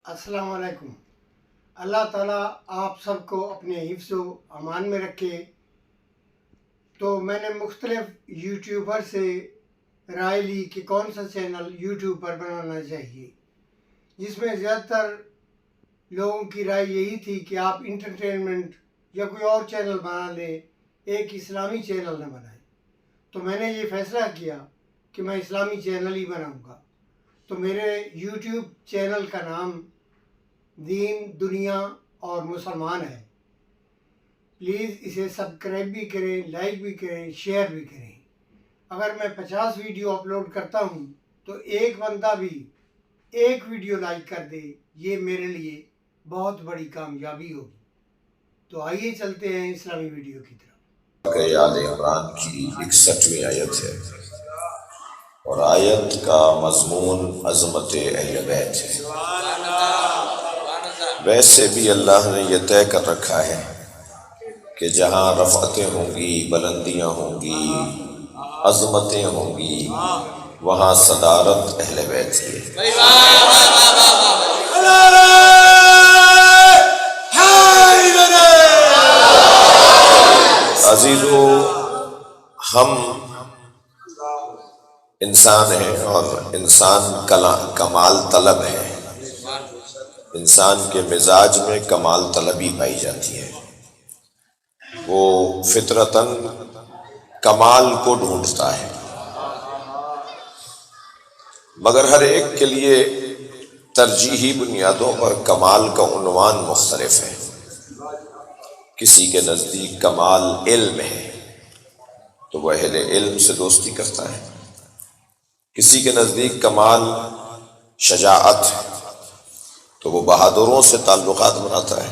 अस्सलाम वालेकुम। अल्लाह ताला आप सबको अपने हिफ्ज़ व अमान में रखे। तो मैंने मुख्तलिफ यूट्यूबर से राय ली कि कौन सा चैनल यूट्यूब पर बनाना चाहिए, जिसमें ज़्यादातर लोगों की राय यही थी कि आप इंटरटेनमेंट या कोई और चैनल बना लें, एक इस्लामी चैनल न बनाएं। तो मैंने ये फ़ैसला किया कि मैं इस्लामी चैनल ही बनाऊंगा। तो मेरे यूट्यूब चैनल का नाम दीन, दुनिया और मुसलमान है। प्लीज़ इसे सब्सक्राइब भी करें, लाइक भी करें, शेयर भी करें। अगर मैं 50 वीडियो अपलोड करता हूँ तो एक बंदा भी एक वीडियो लाइक कर दे, ये मेरे लिए बहुत बड़ी कामयाबी होगी। तो आइए चलते हैं इस्लामी वीडियो की तरफ। आले इमरान की 61वीं आयत है और आयत का मज़मून अज़मत अहले बैत है। वैसे भी अल्लाह ने यह तय कर रखा है कि जहाँ रफ़अतें होंगी, बुलंदियाँ होंगी, अज़मतें होंगी, वहाँ सदारत अहले बैत की है। अज़ीज़ो, हम इंसान हैं और इंसान कमाल तलब है। इंसान के मिजाज में कमाल तलबी पाई जाती है। वो फितरतन कमाल को ढूंढता है, मगर हर एक के लिए तरजीही बुनियादों पर कमाल का उन्वान मुख्तलिफ है। किसी के नज़दीक कमाल इल्म है तो वह अहले इल्म से दोस्ती करता है। किसी के नज़दीक कमाल शजाअत है तो वो बहादुरों से ताल्लुकात बनाता है।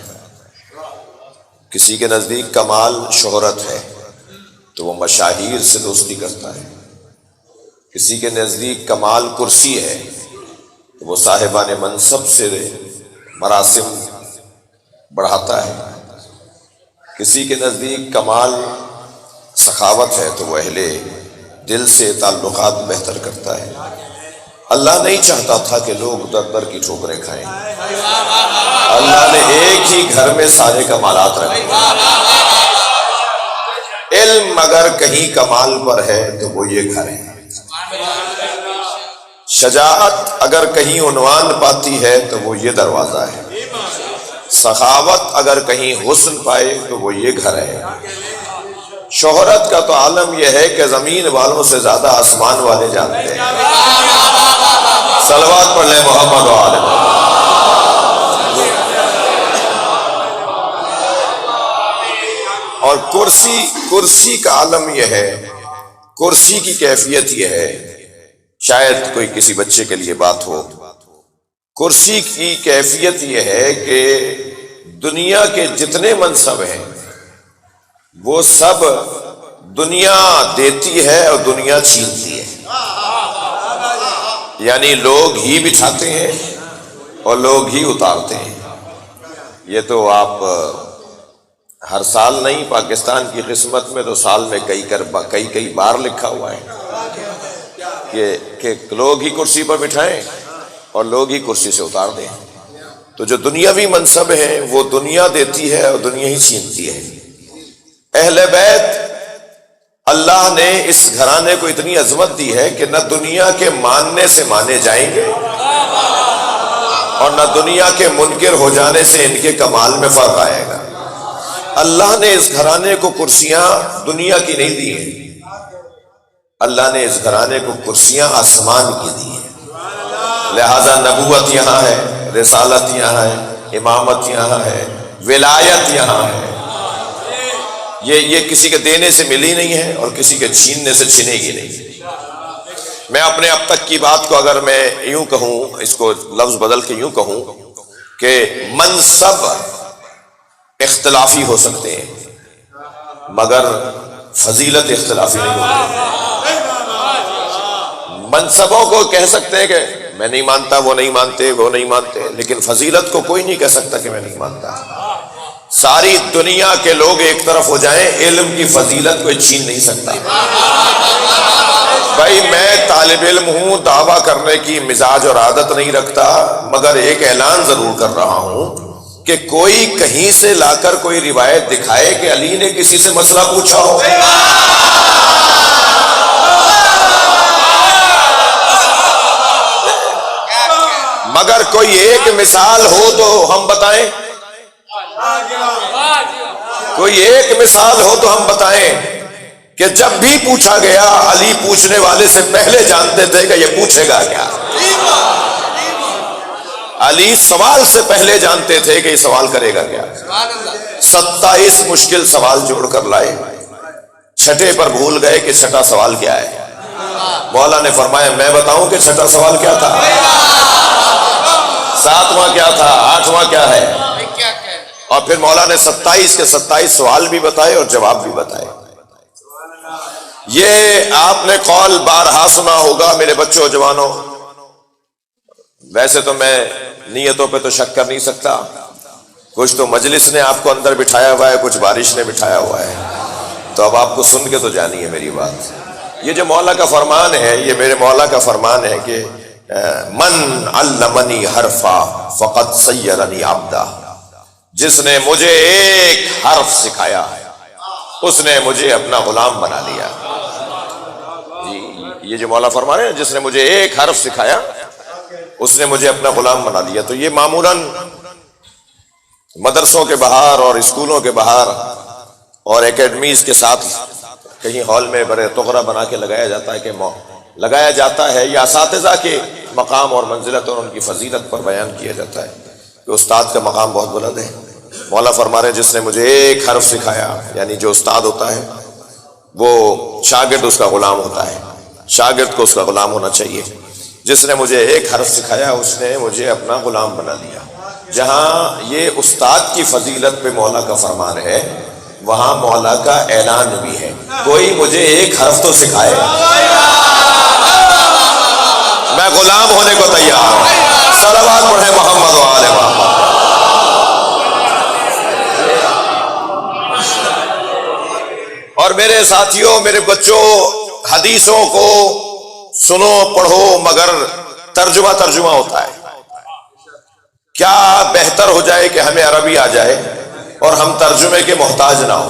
किसी के नज़दीक कमाल शोहरत है तो वो मशाहीर से दोस्ती करता है। किसी के नज़दीक कमाल कुर्सी है तो वो साहिबान मनसब से मरासिम बढ़ाता है। किसी के नज़दीक कमाल सखावत है तो वह अहले दिल से ताल्लुकात बेहतर करता है। अल्लाह नहीं चाहता था कि लोग दर दर की ठोकरें खाएं। अल्लाह ने एक ही घर में सारे कमालात रखे। इल्म अगर कहीं कमाल पर है तो वो ये घर है। शजाअत अगर कहीं उन्वान पाती है तो वो ये दरवाजा है। सखावत अगर कहीं हुस्न पाए तो वो ये घर है। शोहरत का तो आलम यह है कि जमीन वालों से ज्यादा आसमान वाले जानते हैं। सलवात पढ़ ले मोहम्मद व आले मोहम्मद। और कुर्सी का आलम यह है, कुर्सी की कैफियत यह है, शायद कोई किसी बच्चे के लिए बात हो। कुर्सी की कैफियत यह है कि दुनिया के जितने मनसब हैं वो सब दुनिया देती है और दुनिया छीनती है। यानी लोग ही बिठाते हैं और लोग ही उतारते हैं। ये तो आप हर साल नहीं, पाकिस्तान की किस्मत में तो साल में कई बार लिखा हुआ है कि लोग ही कुर्सी पर बिठाएं और लोग ही कुर्सी से उतार दें। तो जो दुनियावी मनसब है वो दुनिया देती है और दुनिया ही छीनती है। अहले बैत, अल्लाह ने इस घराने को इतनी अजमत दी है कि न दुनिया के मानने से माने जाएंगे और न दुनिया के मुनकिर हो जाने से इनके कमाल में फर्क आएगा। अल्लाह ने इस घराने को कुर्सियां दुनिया की नहीं दी है। अल्लाह ने इस घराने को कुर्सियां आसमान की दी है। लिहाजा नबूवत यहाँ है, रिसालत यहाँ है, इमामत यहाँ है, विलायत यहाँ है। ये किसी के देने से मिली नहीं है और किसी के छीनने से छिनेगी नहीं। मैं अपने अब तक की बात को अगर मैं यूं कहूं, इसको लफ्ज बदल के यूं कहूं कि मनसब इख्तिलाफी हो सकते हैं मगर फजीलत इख्तिलाफी नहीं होती। मनसबों को कह सकते हैं कि मैं नहीं मानता, वो नहीं मानते, वो नहीं मानते, लेकिन फजीलत को कोई नहीं कह सकता कि मैं नहीं मानता। सारी दुनिया के लोग एक तरफ हो जाएं, इल्म की फजीलत कोई छीन नहीं सकता। بھائی میں طالب علم ہوں، دعویٰ کرنے کی مزاج اور عادت نہیں رکھتا، مگر ایک اعلان ضرور کر رہا ہوں کہ کوئی کہیں سے لا کر کوئی روایت دکھائے کہ علی نے کسی سے مسئلہ پوچھا ہو، مگر کوئی ایک مثال ہو تو ہم بتائیں، کوئی ایک مثال ہو تو ہم بتائیں کہ جب بھی پوچھا گیا علی پوچھنے والے سے پہلے جانتے تھے کہ یہ پوچھے گا کیا، علی سوال سے پہلے جانتے تھے کہ یہ سوال کرے گا کیا۔ 27 مشکل سوال جوڑ کر لائے، چھٹے پر بھول گئے کہ چھٹا سوال کیا ہے۔ مولا نے فرمایا میں بتاؤں کہ چھٹا سوال کیا تھا، 7واں کیا تھا، 8واں کیا ہے، اور پھر مولا نے 27 کے 27 سوال بھی بتائے اور جواب بھی بتائے۔ یہ آپ نے قول بارہا سنا ہوگا میرے بچوں جوانوں، ویسے تو میں نیتوں پہ تو شک کر نہیں سکتا، کچھ تو مجلس نے آپ کو اندر بٹھایا ہوا ہے، کچھ بارش نے بٹھایا ہوا ہے، تو اب آپ کو سن کے تو جانی ہے میری بات۔ یہ جو مولا کا فرمان ہے، یہ میرے مولا کا فرمان ہے کہ من علمنی حرفا فقد سیرنی عبدا، جس نے مجھے ایک حرف سکھایا اس نے مجھے اپنا غلام بنا لیا۔ یہ جو مولا فرما رہے ہیں جس نے مجھے ایک حرف سکھایا اس نے مجھے اپنا غلام بنا لیا، تو یہ معمولاً مدرسوں کے باہر اور اسکولوں کے باہر اور اکیڈمیز کے ساتھ کہیں ہال میں بڑے تغرہ بنا کے لگایا جاتا ہے، یا اساتذہ کے مقام اور منزلت اور ان کی فضیلت پر بیان کیا جاتا ہے کہ استاد کا مقام بہت بلند ہے۔ مولا فرما رہے ہیں جس نے مجھے ایک حرف سکھایا، یعنی جو استاد ہوتا ہے وہ شاگرد اس کا غلام ہوتا ہے، شاگرد کو اس کا غلام ہونا چاہیے۔ جس نے مجھے ایک حرف سکھایا اس نے مجھے اپنا غلام بنا لیا۔ جہاں یہ استاد کی فضیلت پہ مولا کا فرمان ہے، وہاں مولا کا اعلان بھی ہے، کوئی مجھے ایک حرف تو سکھائے، میں غلام ہونے کو تیار ہوں۔ صلوات پڑھیں محمد و آل محمد۔ اور میرے ساتھیوں، میرے بچوں، حدیثوں کو سنو پڑھو مگر ترجمہ ہوتا ہے۔ کیا بہتر ہو جائے کہ ہمیں عربی آ جائے اور ہم ترجمے کے محتاج نہ ہو۔